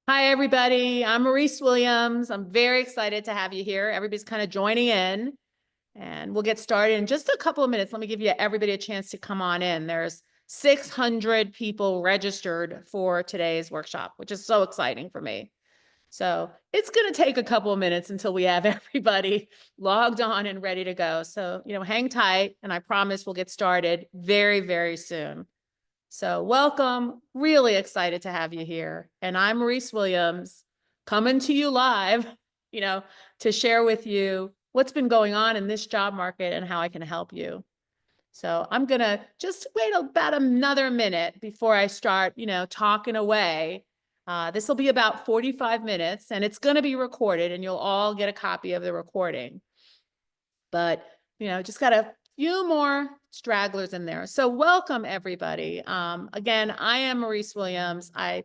Hi, everybody. I'm Maurice Williams. I'm very excited to have you here. Everybody's kind of joining in, and we'll get started in just a couple of minutes. Let me give you everybody a chance to come on in. There's 600 people registered for today's workshop, which is so exciting for me. So it's going to take a couple of minutes until we have everybody logged on and ready to go. So, hang tight, and I promise we'll get started very, very soon. So welcome, really excited to have you here. And I'm Maurice Williams, coming to you live, you know, to share with you what's been going on in this job market and how I can help you. So I'm gonna just wait about another minute before I start, talking away. This will be about 45 minutes and it's gonna be recorded and you'll all get a copy of the recording. But, just got a few more stragglers in there. So welcome everybody. Again, I am Maurice Williams. I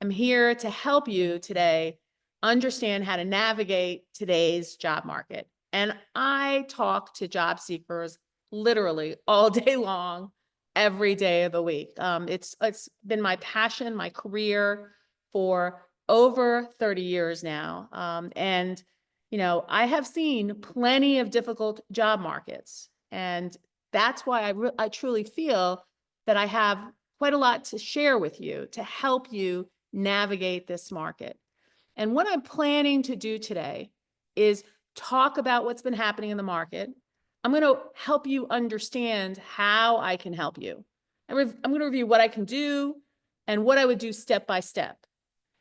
am here to help you today understand how to navigate today's job market. And I talk to job seekers literally all day long, every day of the week. It's been my passion, my career for over 30 years now. I have seen plenty of difficult job markets. And that's why I truly feel that I have quite a lot to share with you to help you navigate this market. And what I'm planning to do today is talk about what's been happening in the market. I'm going to help you understand how I can help you. I'm going to review what I can do and what I would do step by step.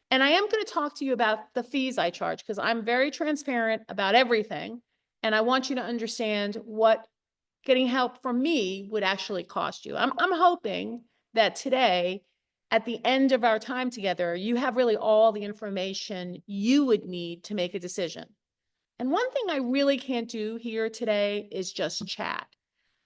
And I am going to talk to you about the fees I charge because I'm very transparent about everything. And I want you to understand what getting help from me would actually cost you. I'm hoping that today, at the end of our time together, you have really all the information you would need to make a decision. And one thing I really can't do here today is just chat.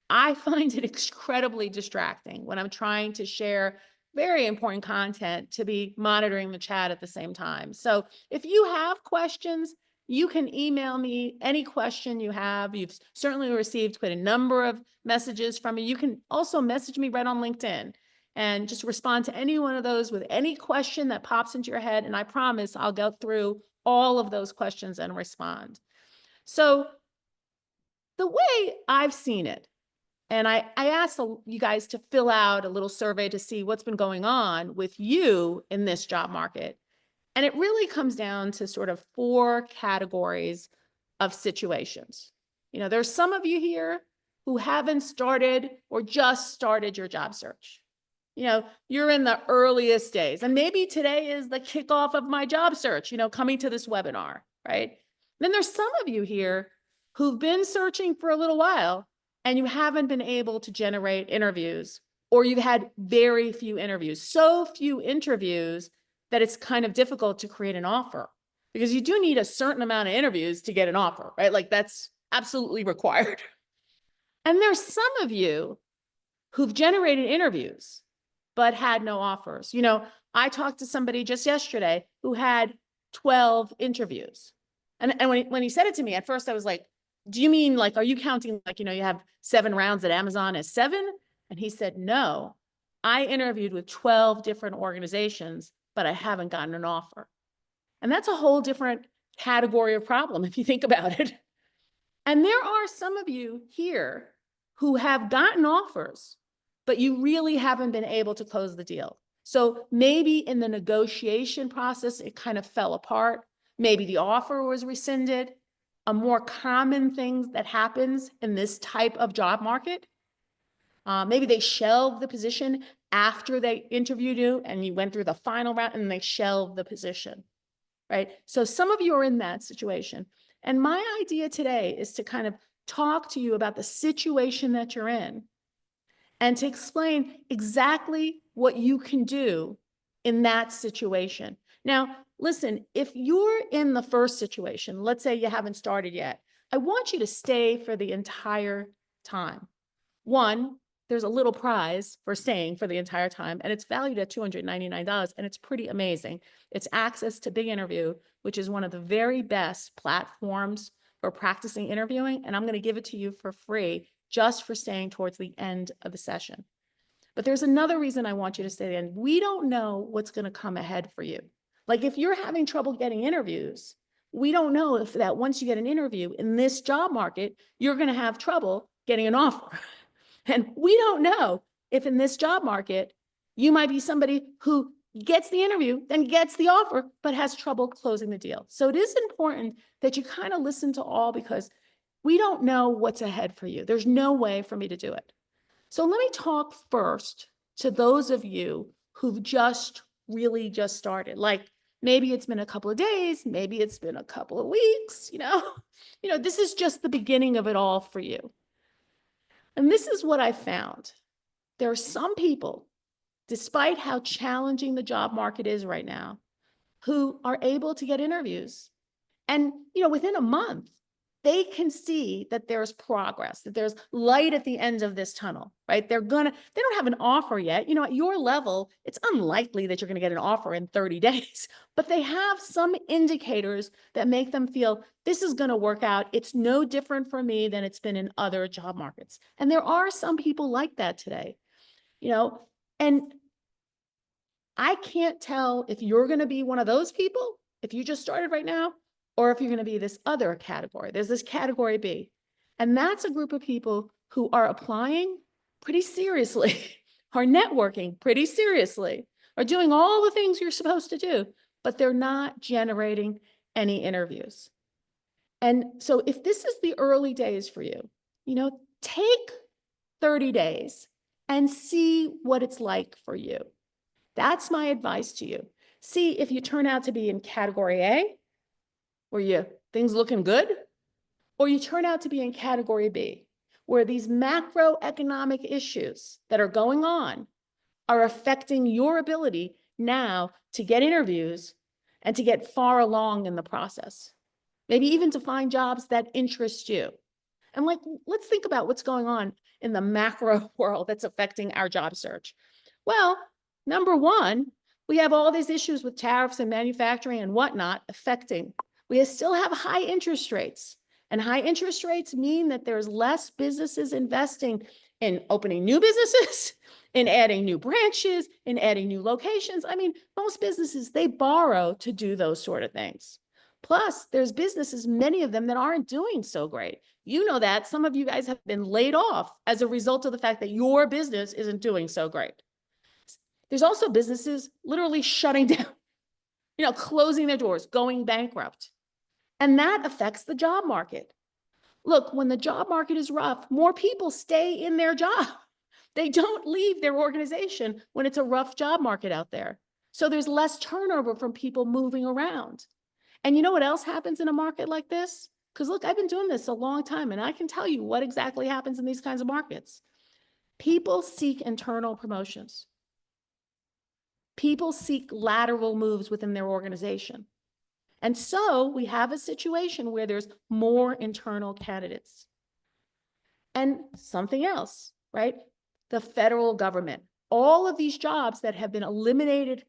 I find it incredibly distracting when I'm trying to share very important content to be monitoring the chat at the same time. So if you have questions, you can email me any question you have. You've certainly received quite a number of messages from me. You can also message me right on LinkedIn and just respond to any one of those with any question that pops into your head. And I promise I'll go through all of those questions and respond. So the way I've seen it, and I asked you guys to fill out a little survey to see what's been going on with you in this job market. And it really comes down to sort of four categories of situations. There's some of you here who haven't started or just started your job search. You're in the earliest days, and maybe today is the kickoff of my job search, coming to this webinar, right? Then there's some of you here who've been searching for a little while and you haven't been able to generate interviews, or you've had very few interviews, so few interviews that it's kind of difficult to create an offer because you do need a certain amount of interviews to get an offer, right? Like that's absolutely required. And there's some of you who've generated interviews but had no offers. I talked to somebody just yesterday who had 12 interviews. And when he said it to me, at first I was like, do you mean like, are you counting like, you have 7 rounds at Amazon as 7? And he said, no, I interviewed with 12 different organizations, but I haven't gotten an offer. And that's a whole different category of problem if you think about it. And there are some of you here who have gotten offers, but you really haven't been able to close the deal. So maybe in the negotiation process, it kind of fell apart. Maybe the offer was rescinded. A more common thing that happens in this type of job market, maybe they shelved the position after they interviewed you and you went through the final round and they shelved the position, right? So some of you are in that situation. And my idea today is to kind of talk to you about the situation that you're in and to explain exactly what you can do in that situation. Now, listen, if you're in the first situation, let's say you haven't started yet, I want you to stay for the entire time. One, there's a little prize for staying for the entire time, and it's valued at $299, and it's pretty amazing. It's access to Big Interview, which is one of the very best platforms for practicing interviewing, and I'm going to give it to you for free just for staying towards the end of the session. But there's another reason I want you to stay to the end. We don't know what's going to come ahead for you. Like if you're having trouble getting interviews, we don't know if that once you get an interview in this job market, you're going to have trouble getting an offer. And we don't know if in this job market, you might be somebody who gets the interview, then gets the offer, but has trouble closing the deal. So it is important that you kind of listen to all, because we don't know what's ahead for you. There's no way for me to do it. So let me talk first to those of you who've really just started. Like maybe it's been a couple of days, maybe it's been a couple of weeks, this is just the beginning of it all for you. And this is what I found. There are some people, despite how challenging the job market is right now, who are able to get interviews. And, within a month, they can see that there's progress, that there's light at the end of this tunnel, right? They don't have an offer yet. At your level, it's unlikely that you're going to get an offer in 30 days, but they have some indicators that make them feel this is going to work out. It's no different for me than it's been in other job markets. And there are some people like that today, and I can't tell if you're going to be one of those people, if you just started right now, or if you're going to be this other category. There's this category B. And that's a group of people who are applying pretty seriously, are networking pretty seriously, are doing all the things you're supposed to do, but they're not generating any interviews. And so if this is the early days for you, take 30 days and see what it's like for you. That's my advice to you. See if you turn out to be in category A, where things looking good, or you turn out to be in category B, where these macroeconomic issues that are going on are affecting your ability now to get interviews and to get far along in the process. Maybe even to find jobs that interest you. And let's think about what's going on in the macro world that's affecting our job search. Well, number one, we have all these issues with tariffs and manufacturing and whatnot affecting. We still have high interest rates, and high interest rates mean that there's less businesses investing in opening new businesses, in adding new branches, in adding new locations. I mean, most businesses, they borrow to do those sort of things. Plus, there's businesses, many of them, that aren't doing so great. You know that. Some of you guys have been laid off as a result of the fact that your business isn't doing so great. There's also businesses literally shutting down, closing their doors, going bankrupt. And that affects the job market. Look, when the job market is rough, more people stay in their job. They don't leave their organization when it's a rough job market out there. So there's less turnover from people moving around. And you know what else happens in a market like this? Because look, I've been doing this a long time, and I can tell you what exactly happens in these kinds of markets. People seek internal promotions. People seek lateral moves within their organization. And so we have a situation where there's more internal candidates. And something else, right? The federal government, all of these jobs that have been eliminated,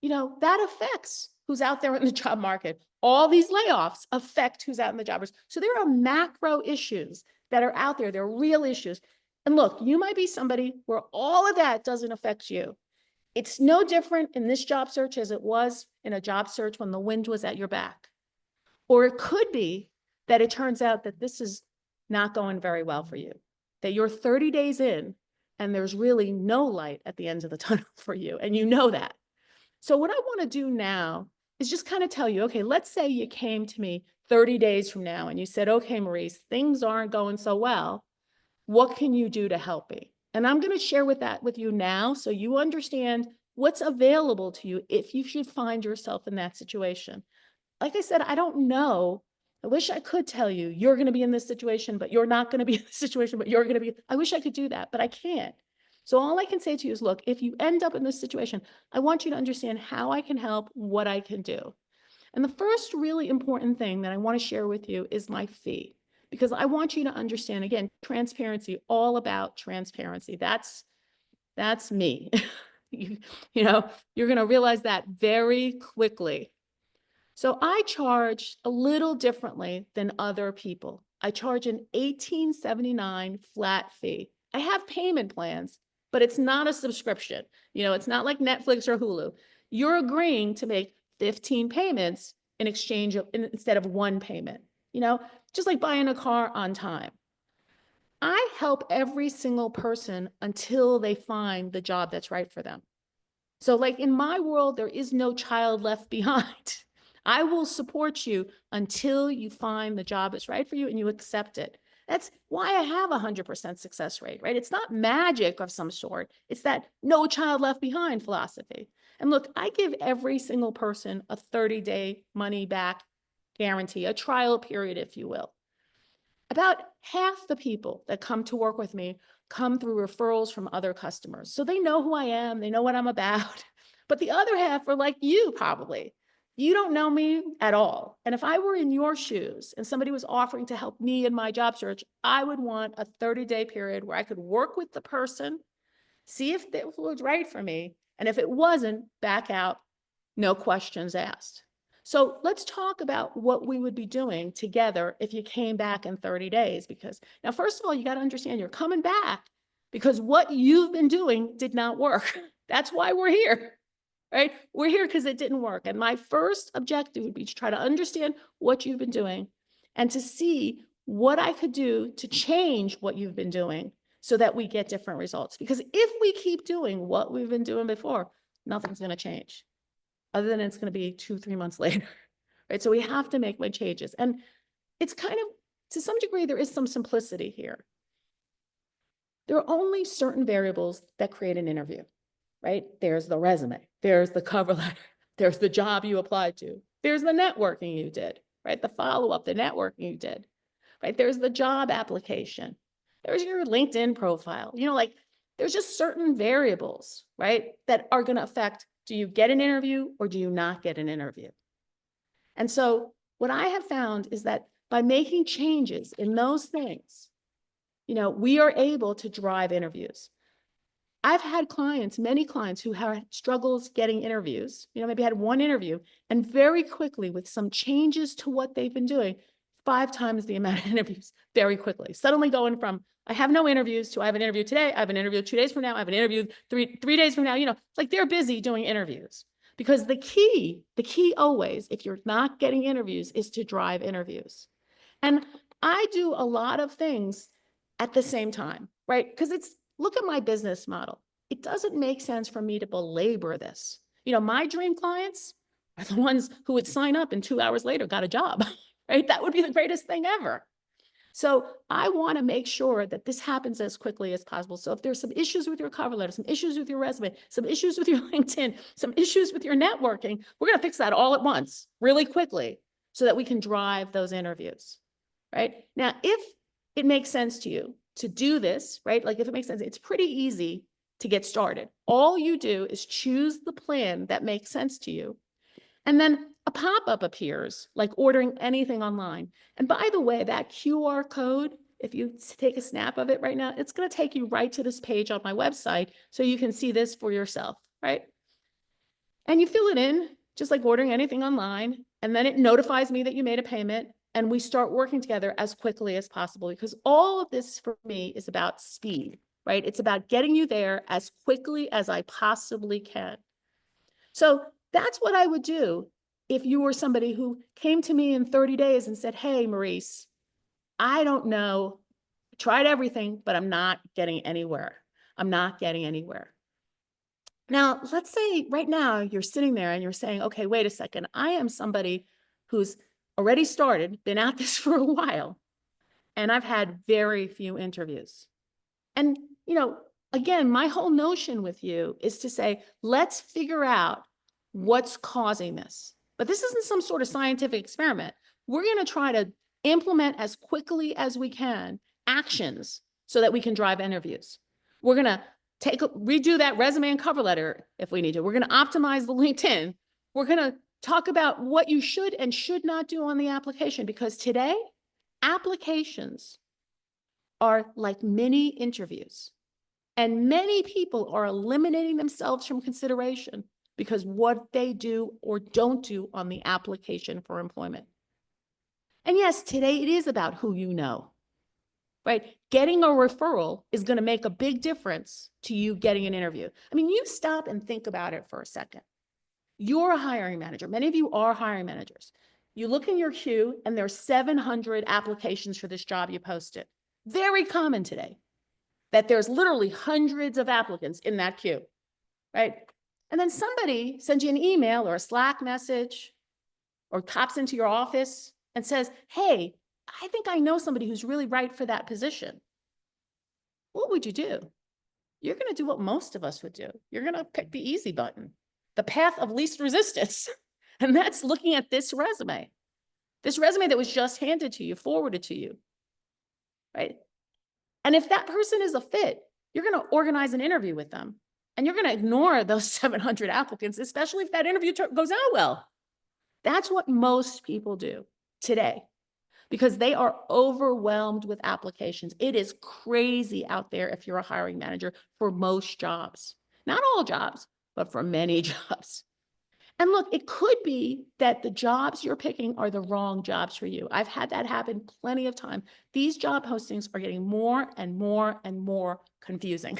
that affects who's out there in the job market. All these layoffs affect who's out in the job market. So there are macro issues that are out there. They're real issues. And look, you might be somebody where all of that doesn't affect you. It's no different in this job search as it was in a job search when the wind was at your back. Or it could be that it turns out that this is not going very well for you, that you're 30 days in and there's really no light at the end of the tunnel for you, and you know that. So what I want to do now is just kind of tell you, okay, let's say you came to me 30 days from now and you said, okay, Maurice, things aren't going so well. What can you do to help me? And I'm going to share with you now so you understand what's available to you if you should find yourself in that situation. Like I said, I don't know. I wish I could tell you you're going to be in this situation, but you're not going to be in this situation, but you're going to be. I wish I could do that, but I can't. So all I can say to you is, look, if you end up in this situation, I want you to understand how I can help, what I can do. And the first really important thing that I want to share with you is my fee. Because I want you to understand, again, transparency, all about transparency. That's me. You're going to realize that very quickly. So I charge a little differently than other people. I charge an $18.79 flat fee. I have payment plans, but it's not a subscription. It's not like Netflix or Hulu. You're agreeing to make 15 payments in exchange of, instead of one payment, just like buying a car on time. I help every single person until they find the job that's right for them. So like in my world, there is no child left behind. I will support you until you find the job that's right for you and you accept it. That's why I have 100% success rate, right? It's not magic of some sort. It's that no child left behind philosophy. And look, I give every single person a 30-day money back guarantee, a trial period, if you will. About half the people that come to work with me come through referrals from other customers. So they know who I am, they know what I'm about. But the other half are like you probably. You don't know me at all. And if I were in your shoes and somebody was offering to help me in my job search, I would want a 30-day period where I could work with the person, see if it was right for me. And if it wasn't, back out, no questions asked. So let's talk about what we would be doing together if you came back in 30 days. Because now, first of all, you got to understand you're coming back because what you've been doing did not work. That's why we're here, right? We're here because it didn't work. And my first objective would be to try to understand what you've been doing and to see what I could do to change what you've been doing so that we get different results. Because if we keep doing what we've been doing before, nothing's going to change. Other than it's going to be 2-3 months later, right? So we have to make my changes. And it's kind of, to some degree, there is some simplicity here. There are only certain variables that create an interview, right? There's the resume, there's the cover letter, there's the job you applied to, there's the networking you did, right? The follow-up, the networking you did, right? There's the job application, there's your LinkedIn profile, there's just certain variables, right? That are going to affect, do you get an interview or do you not get an interview? And so what I have found is that by making changes in those things, we are able to drive interviews. I've had clients, many clients who have struggles getting interviews, maybe had one interview, and very quickly with some changes to what they've been doing, 5 times the amount of interviews very quickly. Suddenly going from, I have no interviews to I have an interview today, I have an interview 2 days from now, I have an interview three days from now, it's like they're busy doing interviews. Because the key always, if you're not getting interviews, is to drive interviews. And I do a lot of things at the same time, right? Because look at my business model. It doesn't make sense for me to belabor this. My dream clients are the ones who would sign up and 2 hours later got a job, right? That would be the greatest thing ever. So I want to make sure that this happens as quickly as possible. So if there's some issues with your cover letter, some issues with your resume, some issues with your LinkedIn, some issues with your networking, we're going to fix that all at once, really quickly, so that we can drive those interviews, right? Now, if it makes sense to you to do this, right? Like if it makes sense, it's pretty easy to get started. All you do is choose the plan that makes sense to you. And then a pop-up appears, like ordering anything online. And by the way, that QR code, if you take a snap of it right now, it's going to take you right to this page on my website so you can see this for yourself, right? And you fill it in, just like ordering anything online, and then it notifies me that you made a payment, and we start working together as quickly as possible, because all of this for me is about speed, right? It's about getting you there as quickly as I possibly can. So that's what I would do if you were somebody who came to me in 30 days and said, hey, Maurice, I don't know, tried everything, but I'm not getting anywhere. I'm not getting anywhere. Now, let's say right now you're sitting there and you're saying, okay, wait a second. I am somebody who's already started, been at this for a while, and I've had very few interviews. And, again, my whole notion with you is to say, let's figure out what's causing this. But this isn't some sort of scientific experiment. We're going to try to implement as quickly as we can actions so that we can drive interviews. We're going to redo that resume and cover letter if we need to. We're going to optimize the LinkedIn. We're going to talk about what you should and should not do on the application, because today, applications are like mini interviews. And many people are eliminating themselves from consideration because what they do or don't do on the application for employment. And yes, today it is about who you know, right? Getting a referral is going to make a big difference to you getting an interview. I mean, you stop and think about it for a second. You're a hiring manager. Many of you are hiring managers. You look in your queue and there's 700 applications for this job you posted. Very common today that there's literally hundreds of applicants in that queue, right? And then somebody sends you an email or a Slack message or pops into your office and says, hey, I think I know somebody who's really right for that position. What would you do? You're going to do what most of us would do. You're going to pick the easy button, the path of least resistance. And that's looking at this resume that was just handed to you, forwarded to you, right? And if that person is a fit, you're going to organize an interview with them and you're going to ignore those 700 applicants, especially if that interview goes out well. That's what most people do today because they are overwhelmed with applications. It is crazy out there if you're a hiring manager for most jobs, not all jobs, but for many jobs. And look, it could be that the jobs you're picking are the wrong jobs for you. I've had that happen plenty of time. These job postings are getting more and more and more confusing.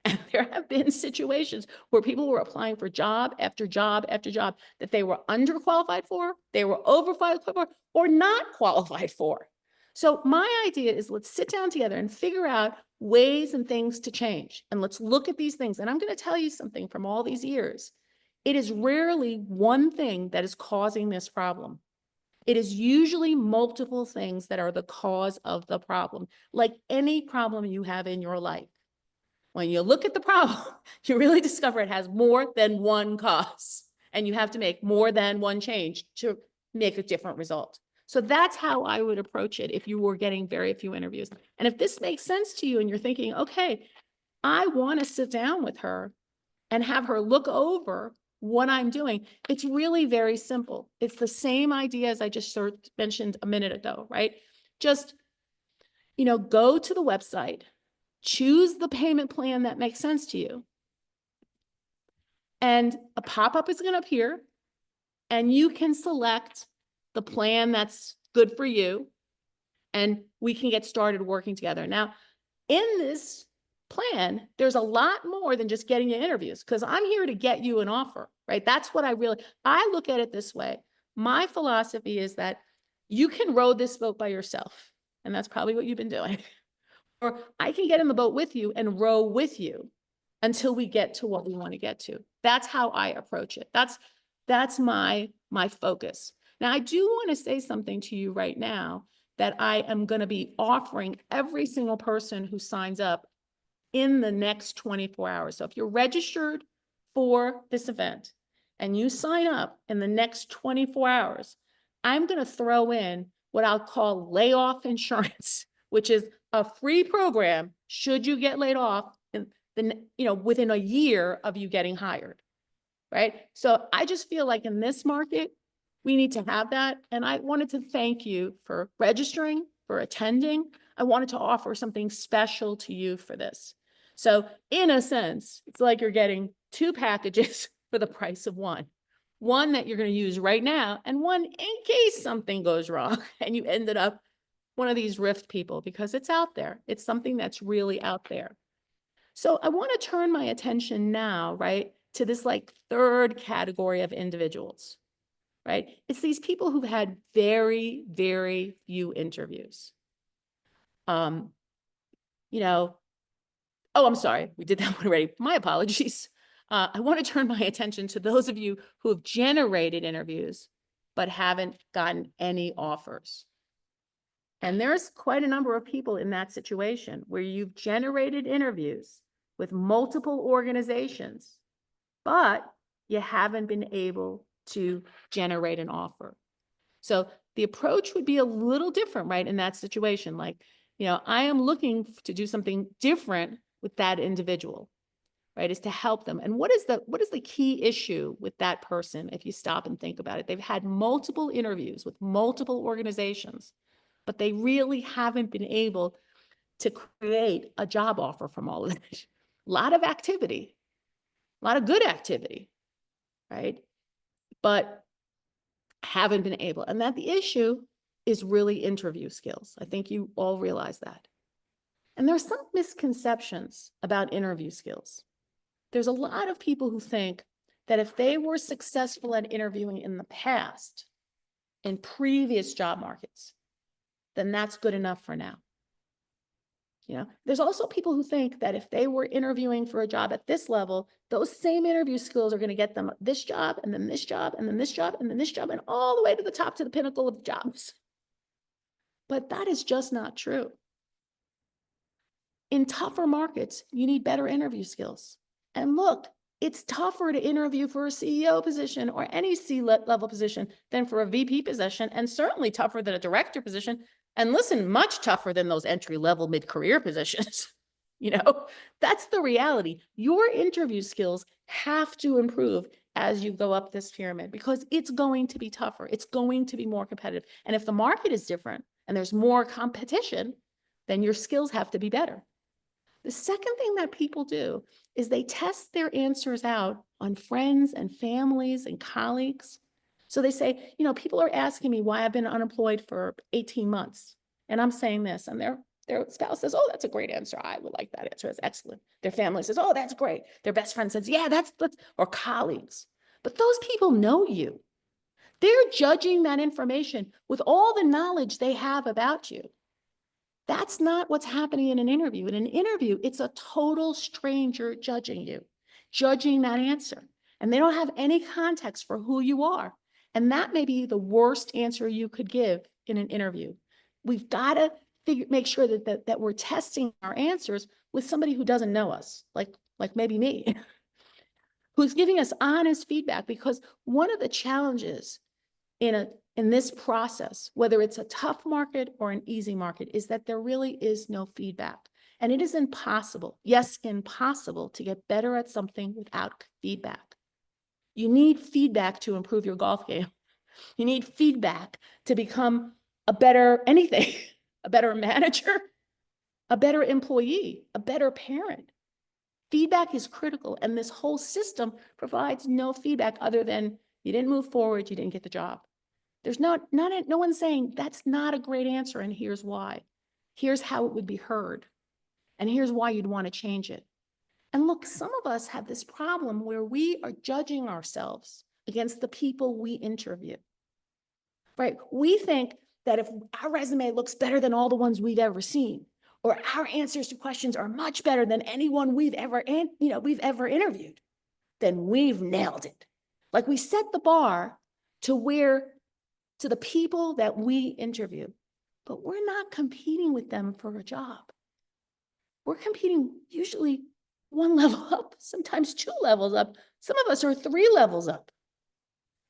And there have been situations where people were applying for job after job after job that they were underqualified for, they were overqualified for, or not qualified for. So my idea is let's sit down together and figure out ways and things to change. And let's look at these things. And I'm going to tell you something from all these years. It is rarely one thing that is causing this problem. It is usually multiple things that are the cause of the problem, like any problem you have in your life. When you look at the problem, you really discover it has more than one cause, and you have to make more than one change to make a different result. So that's how I would approach it if you were getting very few interviews. And if this makes sense to you and you're thinking, okay, I want to sit down with her and have her look over what I'm doing, it's really very simple. It's the same idea as I just sort of mentioned a minute ago, right? Just, go to the website, choose the payment plan that makes sense to you. And a pop-up is going to appear and you can select the plan that's good for you and we can get started working together. Now, in this plan, there's a lot more than just getting you interviews because I'm here to get you an offer, right? That's what I look at it this way. My philosophy is that you can row this boat by yourself. And that's probably what you've been doing. Or I can get in the boat with you and row with you until we get to what we want to get to. That's how I approach it. That's my focus. Now, I do want to say something to you right now that I am going to be offering every single person who signs up in the next 24 hours. So if you're registered for this event and you sign up in the next 24 hours, I'm going to throw in what I'll call layoff insurance, which is a free program should you get laid off within a year of you getting hired, right? So I just feel like in this market, we need to have that. And I wanted to thank you for registering, for attending. I wanted to offer something special to you for this. So in a sense, it's like you're getting two packages for the price of one. One that you're going to use right now and one in case something goes wrong and you ended up one of these Rift people because it's out there. It's something that's really out there. So I want to turn my attention now, right, to this third category of individuals, right? It's these people who've had very, very few interviews. Oh, I'm sorry. We did that one already. My apologies. I want to turn my attention to those of you who have generated interviews but haven't gotten any offers. And there's quite a number of people in that situation where you've generated interviews with multiple organizations, but you haven't been able to generate an offer. So the approach would be a little different, right, in that situation. I am looking to do something different with that individual, right, is to help them. And what is the key issue with that person if you stop and think about it? They've had multiple interviews with multiple organizations, but they really haven't been able to create a job offer from all of it. A lot of activity, a lot of good activity, right? But haven't been able. And that the issue is really interview skills. I think you all realize that. And there's some misconceptions about interview skills. There's a lot of people who think that if they were successful at interviewing in the past, in previous job markets, then that's good enough for now. There's also people who think that if they were interviewing for a job at this level, those same interview skills are going to get them this job, and then this job, and then this job, and then this job, and all the way to the top, to the pinnacle of jobs. But that is just not true. In tougher markets, you need better interview skills. And look, it's tougher to interview for a CEO position or any C-level position than for a VP position, and certainly tougher than a director position. And listen, much tougher than those entry-level mid-career positions. That's the reality. Your interview skills have to improve as you go up this pyramid because it's going to be tougher. It's going to be more competitive. And if the market is different and there's more competition, then your skills have to be better. The second thing that people do is they test their answers out on friends and families and colleagues. So they say, people are asking me why I've been unemployed for 18 months. And I'm saying this, and their spouse says, oh, that's a great answer. I would like that answer. That's excellent. Their family says, oh, that's great. Their best friend says, yeah, that's, or colleagues. But those people know you. They're judging that information with all the knowledge they have about you. That's not what's happening in an interview. In an interview, it's a total stranger judging you, judging that answer. And they don't have any context for who you are. And that may be the worst answer you could give in an interview. We've got to make sure that we're testing our answers with somebody who doesn't know us, like maybe me, who's giving us honest feedback. Because one of the challenges in this process, whether it's a tough market or an easy market, is that there really is no feedback. And it is impossible, yes, impossible to get better at something without feedback. You need feedback to improve your golf game. You need feedback to become a better anything, a better manager, a better employee, a better parent. Feedback is critical, and this whole system provides no feedback other than you didn't move forward, you didn't get the job. There's no one saying that's not a great answer, and here's why. Here's how it would be heard, and here's why you'd want to change it. And look, some of us have this problem where we are judging ourselves against the people we interview, right? We think that if our resume looks better than all the ones we've ever seen, or our answers to questions are much better than anyone we've ever interviewed, then we've nailed it. Like we set the bar to the people that we interview, but we're not competing with them for a job. We're competing usually one level up, sometimes 2 levels up. Some of us are 3 levels up.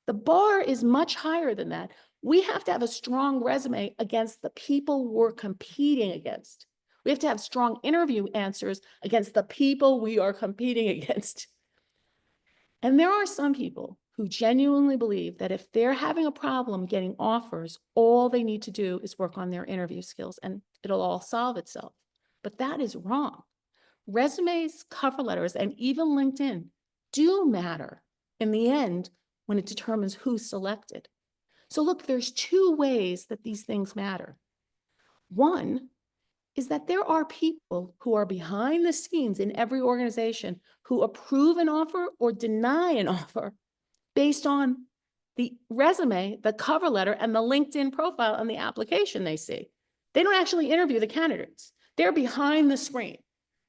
The bar is much higher than that. We have to have a strong resume against the people we're competing against. We have to have strong interview answers against the people we are competing against. And there are some people who genuinely believe that if they're having a problem getting offers, all they need to do is work on their interview skills and it'll all solve itself. But that is wrong. Resumes, cover letters, and even LinkedIn do matter in the end when it determines who's selected. So look, there's 2 ways that these things matter. One is that there are people who are behind the scenes in every organization who approve an offer or deny an offer based on the resume, the cover letter, and the LinkedIn profile and the application they see. They don't actually interview the candidates. They're behind the screen.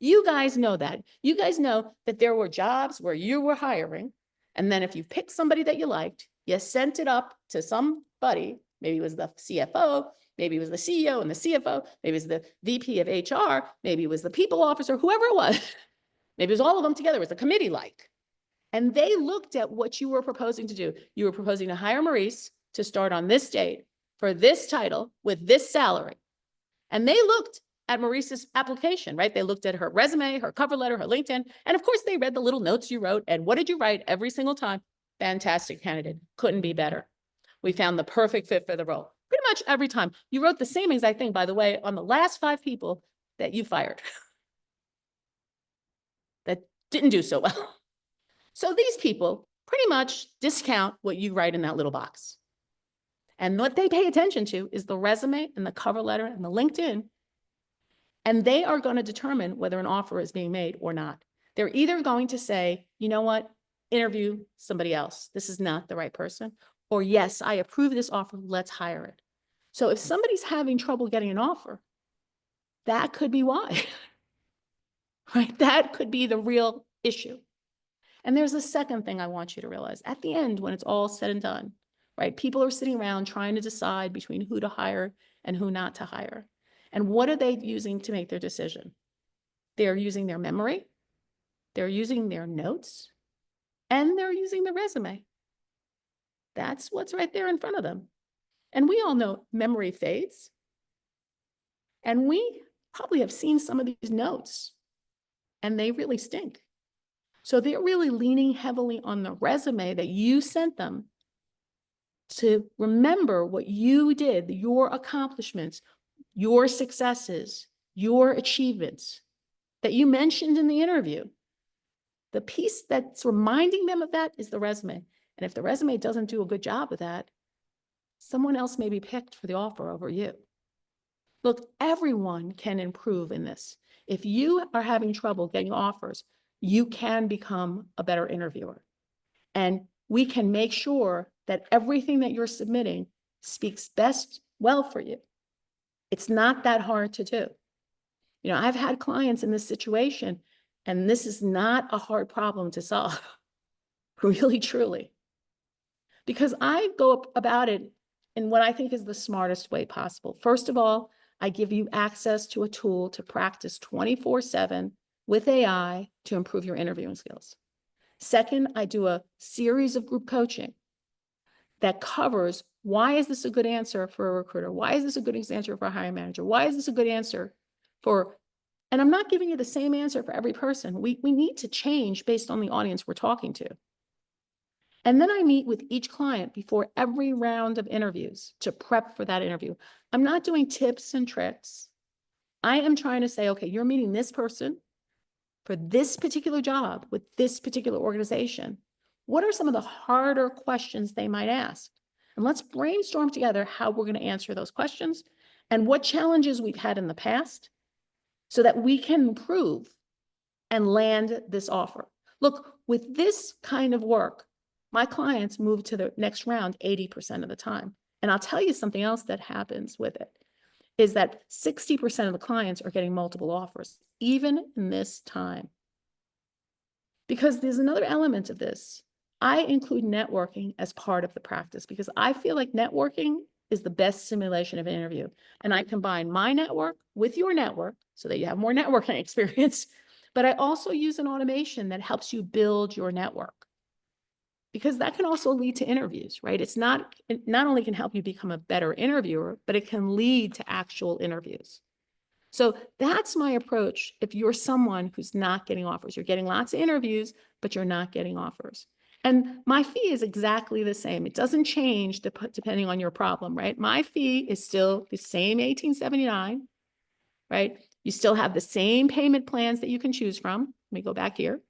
You guys know that. You guys know that there were jobs where you were hiring, and then if you picked somebody that you liked, you sent it up to somebody, maybe it was the CFO, maybe it was the CEO and the CFO, maybe it was the VP of HR, maybe it was the people officer, whoever it was. Maybe it was all of them together, it was a committee like. And they looked at what you were proposing to do. You were proposing to hire Maurice to start on this date for this title with this salary. And they looked at Maurice's application, right? They looked at her resume, her cover letter, her LinkedIn, and of course they read the little notes you wrote. And what did you write every single time? Fantastic candidate, couldn't be better. We found the perfect fit for the role. Pretty much every time. You wrote the same exact thing, by the way, on the last 5 people that you fired that didn't do so well. So these people pretty much discount what you write in that little box. And what they pay attention to is the resume and the cover letter and the LinkedIn. And they are going to determine whether an offer is being made or not. They're either going to say, you know what, interview somebody else. This is not the right person. Or yes, I approve this offer, let's hire it. So if somebody's having trouble getting an offer, that could be why, right? That could be the real issue. And there's a second thing I want you to realize. At the end, when it's all said and done, right? People are sitting around trying to decide between who to hire and who not to hire. And what are they using to make their decision? They're using their memory, they're using their notes, and they're using the resume. That's what's right there in front of them. And we all know memory fades. And we probably have seen some of these notes, and they really stink. So they're really leaning heavily on the resume that you sent them to remember what you did, your accomplishments, your successes, your achievements that you mentioned in the interview. The piece that's reminding them of that is the resume. And if the resume doesn't do a good job of that, someone else may be picked for the offer over you. Look, everyone can improve in this. If you are having trouble getting offers, you can become a better interviewer. And we can make sure that everything that you're submitting speaks well for you. It's not that hard to do. You know, I've had clients in this situation, and this is not a hard problem to solve, really, truly. Because I go about it in what I think is the smartest way possible. First of all, I give you access to a tool to practice 24/7 with AI to improve your interviewing skills. Second, I do a series of group coaching that covers why is this a good answer for a recruiter? Why is this a good answer for a hiring manager? Why is this a good answer for, and I'm not giving you the same answer for every person. We need to change based on the audience we're talking to. And then I meet with each client before every round of interviews to prep for that interview. I'm not doing tips and tricks. I am trying to say, okay, you're meeting this person for this particular job with this particular organization. What are some of the harder questions they might ask? And let's brainstorm together how we're going to answer those questions and what challenges we've had in the past so that we can improve and land this offer. Look, with this kind of work, my clients move to the next round 80% of the time. And I'll tell you something else that happens with it is that 60% of the clients are getting multiple offers, even in this time. Because there's another element of this. I include networking as part of the practice because I feel like networking is the best simulation of an interview. And I combine my network with your network so that you have more networking experience. But I also use an automation that helps you build your network because that can also lead to interviews, right? It not only can help you become a better interviewer, but it can lead to actual interviews. So that's my approach. If you're someone who's not getting offers, you're getting lots of interviews, but you're not getting offers. And my fee is exactly the same. It doesn't change depending on your problem, right? My fee is still the same $18.79, right? You still have the same payment plans that you can choose from. Let me go back here.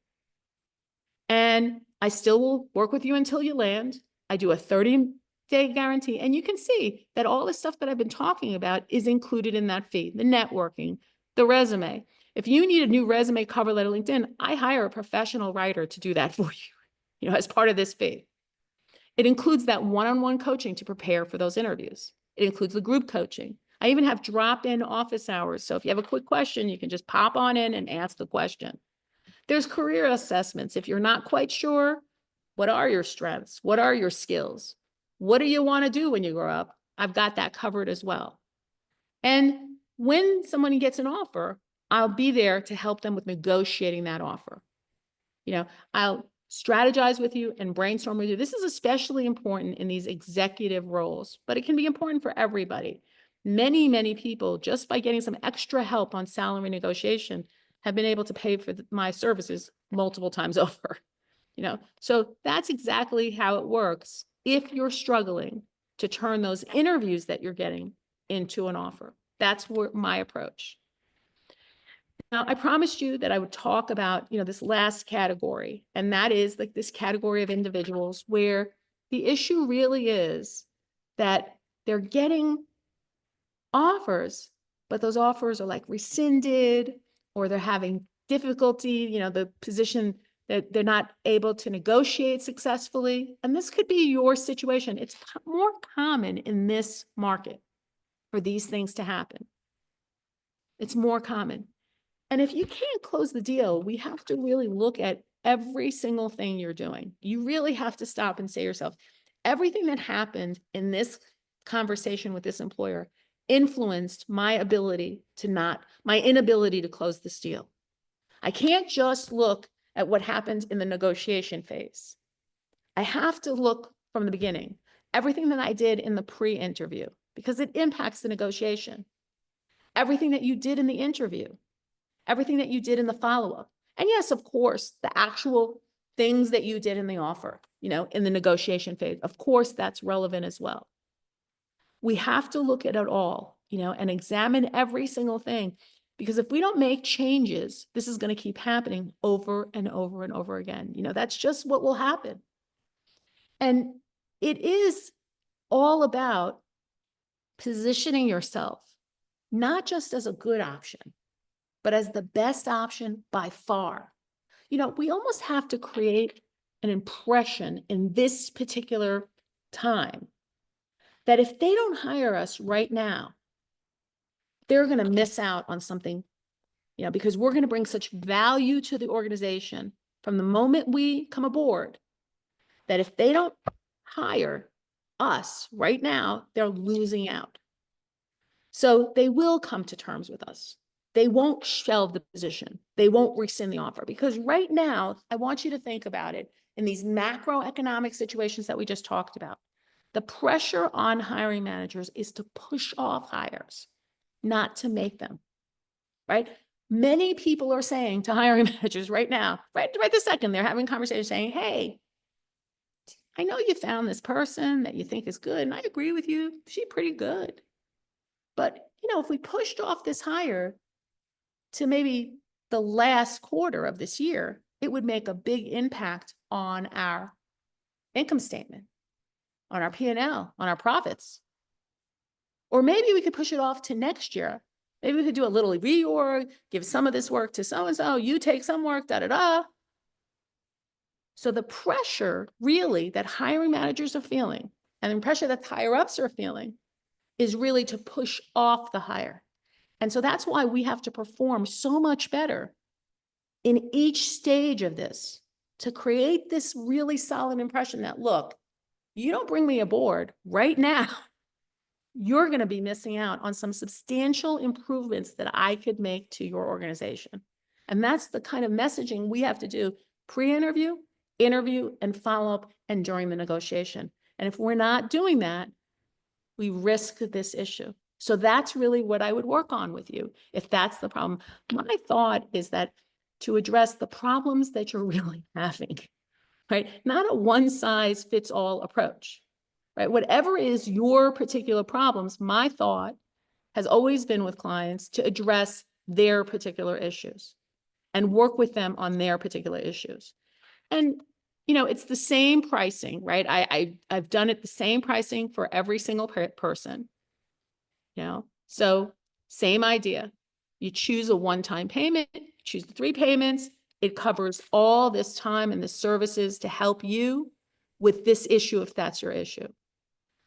And I still will work with you until you land. I do a 30-day guarantee. And you can see that all the stuff that I've been talking about is included in that fee, the networking, the resume. If you need a new resume, cover letter, LinkedIn, I hire a professional writer to do that for you, as part of this fee. It includes that one-on-one coaching to prepare for those interviews. It includes the group coaching. I even have drop-in office hours. So if you have a quick question, you can just pop on in and ask the question. There's career assessments. If you're not quite sure, what are your strengths? What are your skills? What do you want to do when you grow up? I've got that covered as well. And when someone gets an offer, I'll be there to help them with negotiating that offer. I'll strategize with you and brainstorm with you. This is especially important in these executive roles, but it can be important for everybody. Many, many people, just by getting some extra help on salary negotiation, have been able to pay for my services multiple times over. So that's exactly how it works if you're struggling to turn those interviews that you're getting into an offer. That's my approach. Now, I promised you that I would talk about, this last category, and that is like this category of individuals where the issue really is that they're getting offers, but those offers are like rescinded or they're having difficulty, the position that they're not able to negotiate successfully. And this could be your situation. It's more common in this market for these things to happen. It's more common. And if you can't close the deal, we have to really look at every single thing you're doing. You really have to stop and say to yourself, everything that happened in this conversation with this employer influenced my inability to close this deal. I can't just look at what happened in the negotiation phase. I have to look from the beginning, everything that I did in the pre-interview, because it impacts the negotiation. Everything that you did in the interview, everything that you did in the follow-up. And yes, of course, the actual things that you did in the offer, in the negotiation phase, of course, that's relevant as well. We have to look at it all, and examine every single thing. Because if we don't make changes, this is going to keep happening over and over and over again. That's just what will happen. And it is all about positioning yourself, not just as a good option, but as the best option by far. We almost have to create an impression in this particular time that if they don't hire us right now, they're going to miss out on something, because we're going to bring such value to the organization from the moment we come aboard, that if they don't hire us right now, they're losing out. So they will come to terms with us. They won't shelve the position. They won't rescind the offer, because right now, I want you to think about it in these macroeconomic situations that we just talked about. The pressure on hiring managers is to push off hires, not to make them, right? Many people are saying to hiring managers right now, right this second, they're having conversations saying, hey, I know you found this person that you think is good, and I agree with you, she's pretty good. But, if we pushed off this hire to maybe the last quarter of this year, it would make a big impact on our income statement, on our P&L, on our profits. Or maybe we could push it off to next year. Maybe we could do a little reorg, give some of this work to so-and-so, you take some work, da-da-da. So the pressure really that hiring managers are feeling, and the pressure that higher-ups are feeling, is really to push off the hire. And so that's why we have to perform so much better in each stage of this to create this really solid impression that, look, you don't bring me aboard right now, you're going to be missing out on some substantial improvements that I could make to your organization. And that's the kind of messaging we have to do pre-interview, interview, and follow-up, and during the negotiation. And if we're not doing that, we risk this issue. So that's really what I would work on with you, if that's the problem. My thought is that to address the problems that you're really having, right? Not a one-size-fits-all approach, right? Whatever is your particular problems, my thought has always been with clients to address their particular issues and work with them on their particular issues. And it's the same pricing, right? I've done it the same pricing for every single person, so same idea. You choose a one-time payment, choose the 3 payments. It covers all this time and the services to help you with this issue, if that's your issue.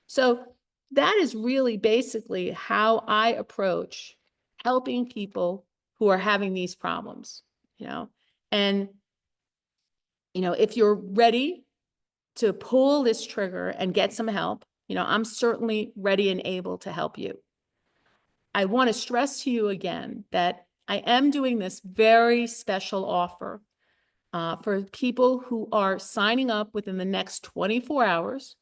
So that is really basically how I approach helping people who are having these problems, and if you're ready to pull this trigger and get some help, I'm certainly ready and able to help you. I want to stress to you again that I am doing this very special offer for people who are signing up within the next 24 hours.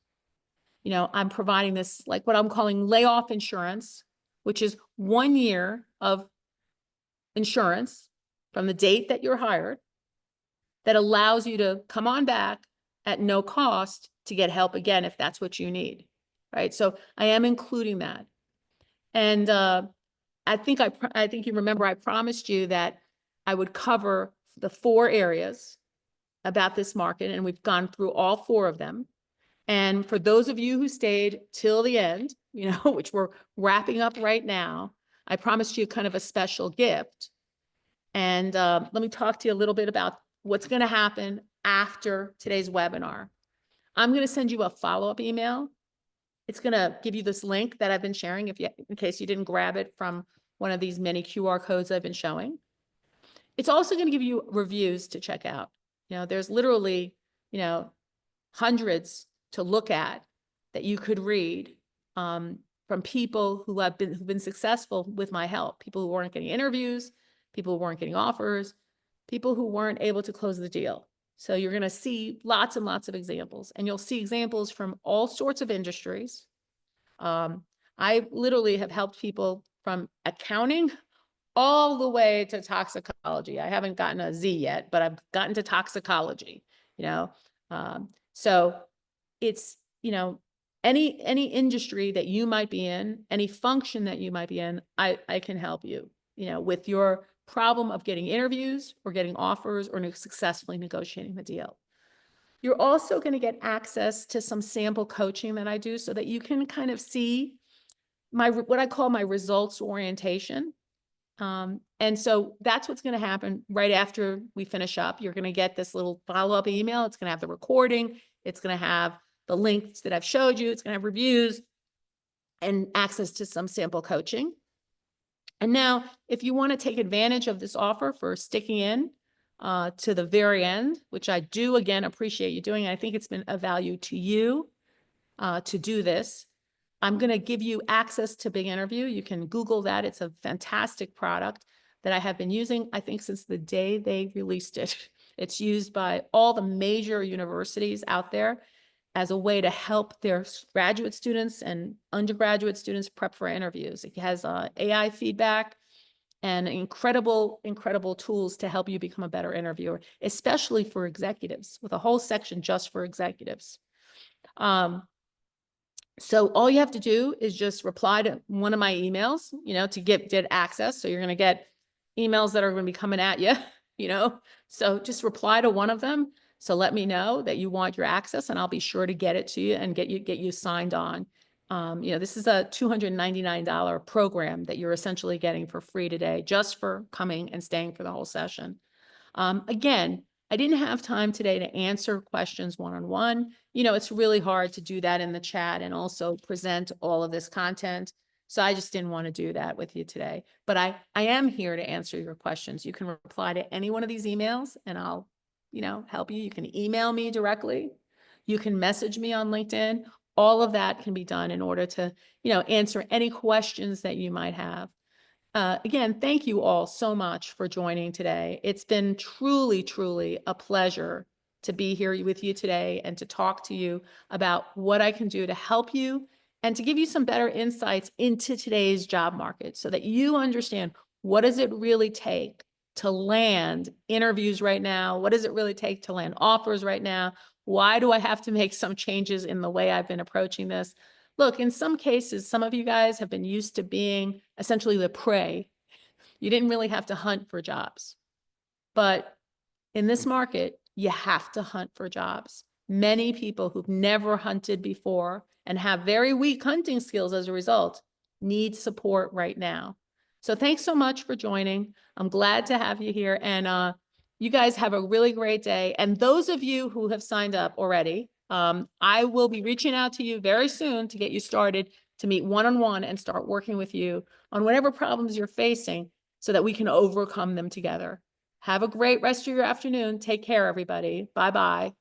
I'm providing this, like what I'm calling layoff insurance, which is 1 year of insurance from the date that you're hired that allows you to come on back at no cost to get help again if that's what you need, right? So I am including that. And I think you remember I promised you that I would cover the 4 areas about this market, and we've gone through all 4 of them. And for those of you who stayed till the end, which we're wrapping up right now, I promised you kind of a special gift. And let me talk to you a little bit about what's going to happen after today's webinar. I'm going to send you a follow-up email. It's going to give you this link that I've been sharing in case you didn't grab it from one of these many QR codes I've been showing. It's also going to give you reviews to check out. There's literally, hundreds to look at that you could read from people who've been successful with my help, people who weren't getting interviews, people who weren't getting offers, people who weren't able to close the deal. So you're going to see lots and lots of examples, and you'll see examples from all sorts of industries. I literally have helped people from accounting all the way to toxicology. I haven't gotten a Z yet, but I've gotten to toxicology, so it's, any industry that you might be in, any function that you might be in, I can help you, with your problem of getting interviews or getting offers or successfully negotiating the deal. You're also going to get access to some sample coaching that I do so that you can kind of see what I call my results orientation. And so that's what's going to happen right after we finish up. You're going to get this little follow-up email. It's going to have the recording. It's going to have the links that I've showed you. It's going to have reviews and access to some sample coaching. And now, if you want to take advantage of this offer for sticking in to the very end, which I do, again, appreciate you doing, I think it's been a value to you to do this. I'm going to give you access to Big Interview. You can Google that. It's a fantastic product that I have been using, I think, since the day they released it. It's used by all the major universities out there as a way to help their graduate students and undergraduate students prep for interviews. It has AI feedback and incredible, incredible tools to help you become a better interviewer, especially for executives, with a whole section just for executives. So all you have to do is just reply to one of my emails, to get access. So you're going to get emails that are going to be coming at you, so just reply to one of them. So let me know that you want your access, and I'll be sure to get it to you and get you signed on. This is a $299 program that you're essentially getting for free today, just for coming and staying for the whole session. Again, I didn't have time today to answer questions one-on-one. It's really hard to do that in the chat and also present all of this content. So I just didn't want to do that with you today. But I am here to answer your questions. You can reply to any one of these emails and I'll, help you. You can email me directly. You can message me on LinkedIn. All of that can be done in order to, answer any questions that you might have. Again, thank you all so much for joining today. It's been truly, truly a pleasure to be here with you today and to talk to you about what I can do to help you and to give you some better insights into today's job market so that you understand, what does it really take to land interviews right now? What does it really take to land offers right now? Why do I have to make some changes in the way I've been approaching this? Look, in some cases, some of you guys have been used to being essentially the prey. You didn't really have to hunt for jobs. But in this market, you have to hunt for jobs. Many people who've never hunted before and have very weak hunting skills as a result need support right now. So thanks so much for joining. I'm glad to have you here. And you guys have a really great day. And those of you who have signed up already, I will be reaching out to you very soon to get you started to meet one-on-one and start working with you on whatever problems you're facing so that we can overcome them together. Have a great rest of your afternoon. Take care, everybody. Bye-bye.